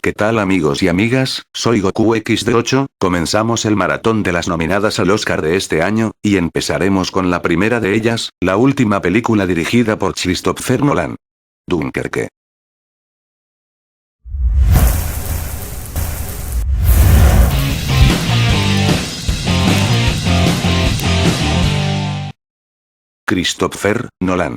¿Qué tal amigos y amigas? Soy Goku XD8, comenzamos el maratón de las nominadas al Oscar de este año, y empezaremos con la primera de ellas, la última película dirigida por Christopher Nolan. Dunkerque. Christopher Nolan.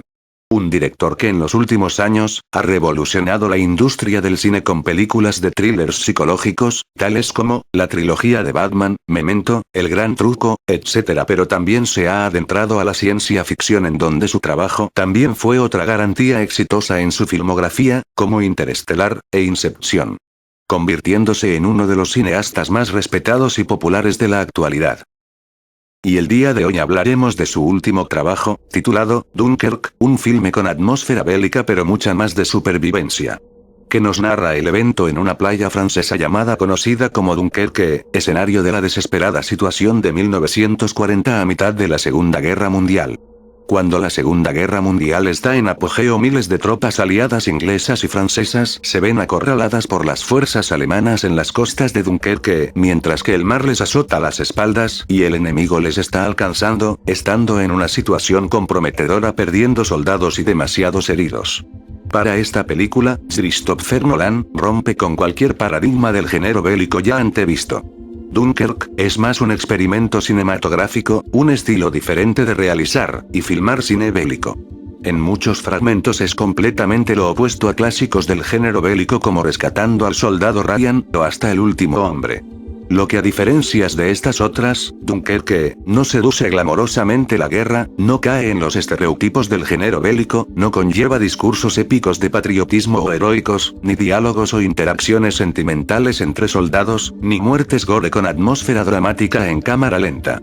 Un director que en los últimos años, ha revolucionado la industria del cine con películas de thrillers psicológicos, tales como, la trilogía de Batman, Memento, El Gran Truco, etc. Pero también se ha adentrado a la ciencia ficción en donde su trabajo también fue otra garantía exitosa en su filmografía, como Interestelar, e Inception. Convirtiéndose en uno de los cineastas más respetados y populares de la actualidad. Y el día de hoy hablaremos de su último trabajo, titulado Dunkirk, un filme con atmósfera bélica pero mucha más de supervivencia. Que nos narra el evento en una playa francesa conocida como Dunkerque, escenario de la desesperada situación de 1940 a mitad de la Segunda Guerra Mundial. Cuando la Segunda Guerra Mundial está en apogeo, miles de tropas aliadas inglesas y francesas se ven acorraladas por las fuerzas alemanas en las costas de Dunkerque, mientras que el mar les azota las espaldas y el enemigo les está alcanzando, estando en una situación comprometedora, perdiendo soldados y demasiados heridos. Para esta película, Christopher Nolan rompe con cualquier paradigma del género bélico ya antevisto. Dunkirk es más un experimento cinematográfico, un estilo diferente de realizar y filmar cine bélico. En muchos fragmentos es completamente lo opuesto a clásicos del género bélico como Rescatando al Soldado Ryan o Hasta el Último Hombre. Lo que a diferencias de estas otras, Dunkerque no seduce glamorosamente la guerra, no cae en los estereotipos del género bélico, no conlleva discursos épicos de patriotismo o heroicos, ni diálogos o interacciones sentimentales entre soldados, ni muertes gore con atmósfera dramática en cámara lenta.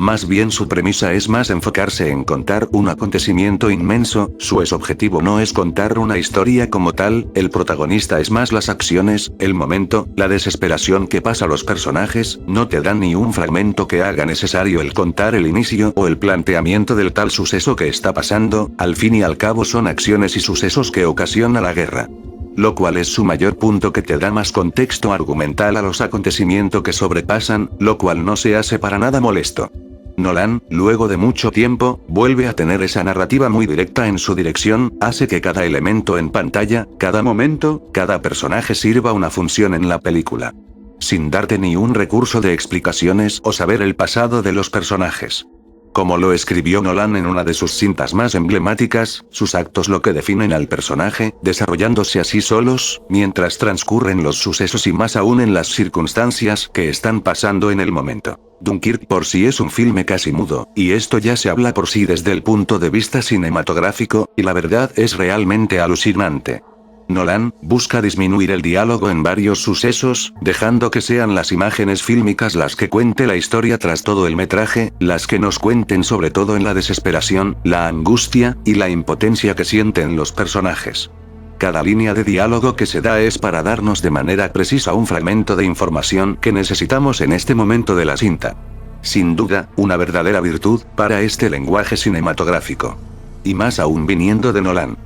Más bien su premisa es más enfocarse en contar un acontecimiento inmenso, su objetivo no es contar una historia como tal, el protagonista es más las acciones, el momento, la desesperación que pasa a los personajes, no te dan ni un fragmento que haga necesario el contar el inicio o el planteamiento del tal suceso que está pasando, al fin y al cabo son acciones y sucesos que ocasiona la guerra. Lo cual es su mayor punto, que te da más contexto argumental a los acontecimientos que sobrepasan, lo cual no se hace para nada molesto. Nolan, luego de mucho tiempo, vuelve a tener esa narrativa muy directa en su dirección, hace que cada elemento en pantalla, cada momento, cada personaje sirva una función en la película. Sin darte ni un recurso de explicaciones o saber el pasado de los personajes. Como lo escribió Nolan en una de sus cintas más emblemáticas, sus actos lo que definen al personaje, desarrollándose así solos, mientras transcurren los sucesos y más aún en las circunstancias que están pasando en el momento. Dunkirk por sí es un filme casi mudo, y esto ya se habla por sí desde el punto de vista cinematográfico, y la verdad es realmente alucinante. Nolan busca disminuir el diálogo en varios sucesos, dejando que sean las imágenes fílmicas las que cuente la historia tras todo el metraje, las que nos cuenten sobre todo en la desesperación, la angustia y la impotencia que sienten los personajes. Cada línea de diálogo que se da es para darnos de manera precisa un fragmento de información que necesitamos en este momento de la cinta. Sin duda, una verdadera virtud para este lenguaje cinematográfico. Y más aún viniendo de Nolan.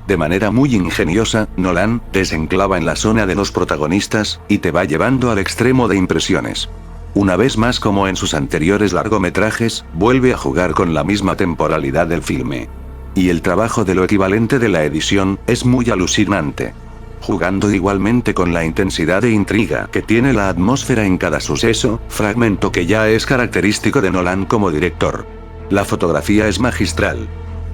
De manera muy ingeniosa, Nolan desenclava en la zona de los protagonistas, y te va llevando al extremo de impresiones. Una vez más, como en sus anteriores largometrajes, vuelve a jugar con la misma temporalidad del filme. Y el trabajo de lo equivalente de la edición, es muy alucinante. Jugando igualmente con la intensidad e intriga que tiene la atmósfera en cada suceso, fragmento que ya es característico de Nolan como director. La fotografía es magistral.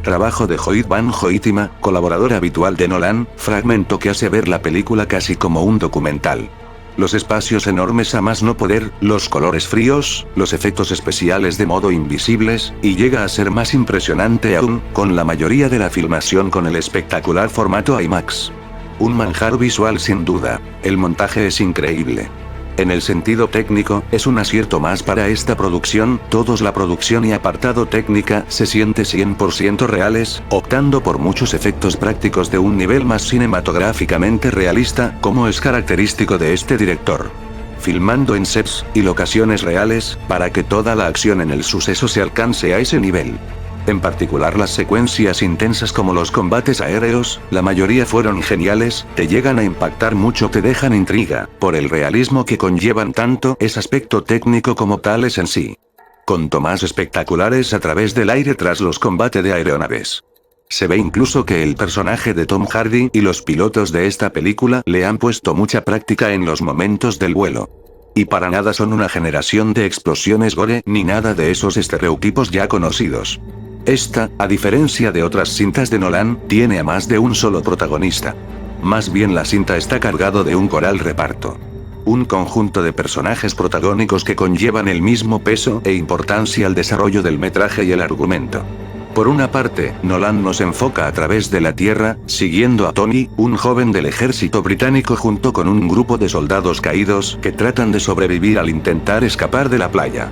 Trabajo de Hoyt van Hoytema, colaborador habitual de Nolan, fragmento que hace ver la película casi como un documental. Los espacios enormes a más no poder, los colores fríos, los efectos especiales de modo invisibles, y llega a ser más impresionante aún, con la mayoría de la filmación con el espectacular formato IMAX. Un manjar visual sin duda, el montaje es increíble. En el sentido técnico, es un acierto más para esta producción, todos la producción y apartado técnica se siente 100% reales, optando por muchos efectos prácticos de un nivel más cinematográficamente realista, como es característico de este director. Filmando en sets y locaciones reales, para que toda la acción en el suceso se alcance a ese nivel. En particular las secuencias intensas como los combates aéreos, la mayoría fueron geniales, te llegan a impactar mucho, te dejan intriga, por el realismo que conllevan tanto ese aspecto técnico como tales en sí. Con tomas espectaculares a través del aire tras los combates de aeronaves. Se ve incluso que el personaje de Tom Hardy y los pilotos de esta película le han puesto mucha práctica en los momentos del vuelo. Y para nada son una generación de explosiones gore ni nada de esos estereotipos ya conocidos. Esta, a diferencia de otras cintas de Nolan, tiene a más de un solo protagonista. Más bien la cinta está cargado de un coral reparto. Un conjunto de personajes protagónicos que conllevan el mismo peso e importancia al desarrollo del metraje y el argumento. Por una parte, Nolan nos enfoca a través de la Tierra, siguiendo a Tony, un joven del ejército británico junto con un grupo de soldados caídos que tratan de sobrevivir al intentar escapar de la playa.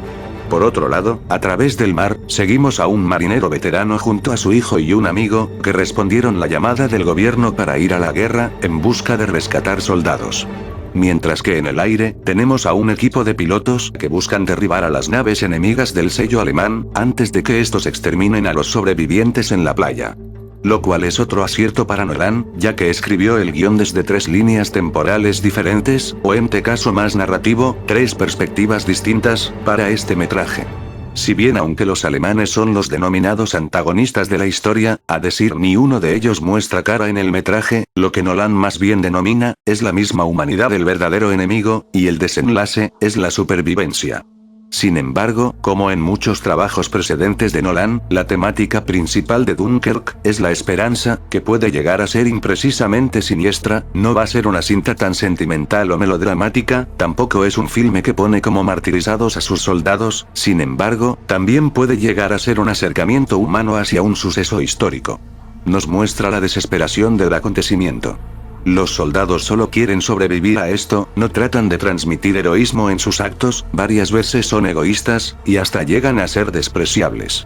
Por otro lado, a través del mar, seguimos a un marinero veterano junto a su hijo y un amigo, que respondieron la llamada del gobierno para ir a la guerra, en busca de rescatar soldados. Mientras que en el aire, tenemos a un equipo de pilotos que buscan derribar a las naves enemigas del sello alemán, antes de que estos exterminen a los sobrevivientes en la playa. Lo cual es otro acierto para Nolan, ya que escribió el guión desde 3 líneas temporales diferentes, o en este caso más narrativo, 3 perspectivas distintas, para este metraje. Si bien aunque los alemanes son los denominados antagonistas de la historia, a decir ni uno de ellos muestra cara en el metraje, lo que Nolan más bien denomina, es la misma humanidad del verdadero enemigo, y el desenlace, es la supervivencia. Sin embargo, como en muchos trabajos precedentes de Nolan, la temática principal de Dunkirk es la esperanza, que puede llegar a ser imprecisamente siniestra. No va a ser una cinta tan sentimental o melodramática, tampoco es un filme que pone como martirizados a sus soldados, sin embargo, también puede llegar a ser un acercamiento humano hacia un suceso histórico. Nos muestra la desesperación del acontecimiento. Los soldados solo quieren sobrevivir a esto, no tratan de transmitir heroísmo en sus actos, varias veces son egoístas, y hasta llegan a ser despreciables.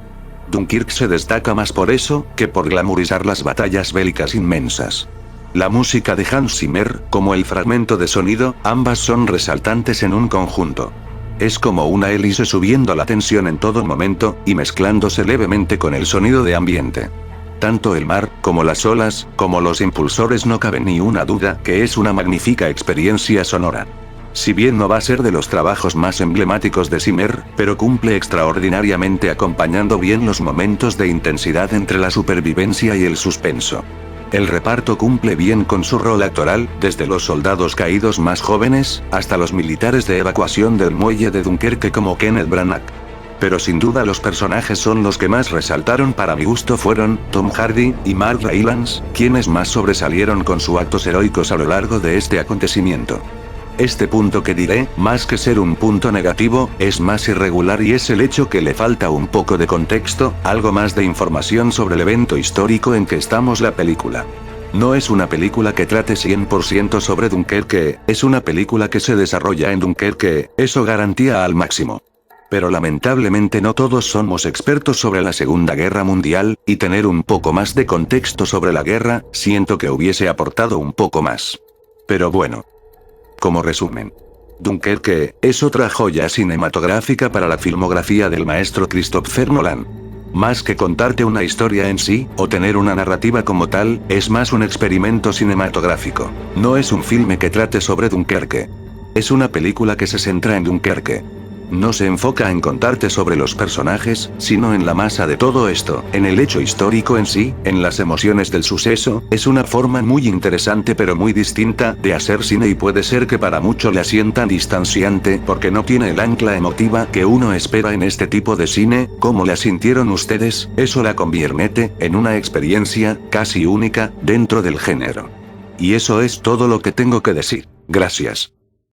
Dunkirk se destaca más por eso, que por glamorizar las batallas bélicas inmensas. La música de Hans Zimmer, como el fragmento de sonido, ambas son resaltantes en un conjunto. Es como una hélice subiendo la tensión en todo momento, y mezclándose levemente con el sonido de ambiente. Tanto el mar, como las olas, como los impulsores, no cabe ni una duda que es una magnífica experiencia sonora. Si bien no va a ser de los trabajos más emblemáticos de Zimmer, pero cumple extraordinariamente acompañando bien los momentos de intensidad entre la supervivencia y el suspenso. El reparto cumple bien con su rol actoral, desde los soldados caídos más jóvenes, hasta los militares de evacuación del muelle de Dunkerque como Kenneth Branagh. Pero sin duda los personajes son los que más resaltaron para mi gusto fueron Tom Hardy y Mark Rylance, quienes más sobresalieron con sus actos heroicos a lo largo de este acontecimiento. Este punto que diré, más que ser un punto negativo, es más irregular y es el hecho que le falta un poco de contexto, algo más de información sobre el evento histórico en que estamos la película. No es una película que trate 100% sobre Dunkerque, es una película que se desarrolla en Dunkerque, eso garantía al máximo. Pero lamentablemente no todos somos expertos sobre la Segunda Guerra Mundial, y tener un poco más de contexto sobre la guerra, siento que hubiese aportado un poco más. Pero bueno. Como resumen. Dunkerque es otra joya cinematográfica para la filmografía del maestro Christopher Nolan. Más que contarte una historia en sí, o tener una narrativa como tal, es más un experimento cinematográfico. No es un filme que trate sobre Dunkerque. Es una película que se centra en Dunkerque. No se enfoca en contarte sobre los personajes, sino en la masa de todo esto, en el hecho histórico en sí, en las emociones del suceso. Es una forma muy interesante pero muy distinta de hacer cine y puede ser que para muchos la sientan distanciante porque no tiene el ancla emotiva que uno espera en este tipo de cine. ¿Cómo la sintieron ustedes? Eso la convierte en una experiencia casi única dentro del género. Y eso es todo lo que tengo que decir. Gracias.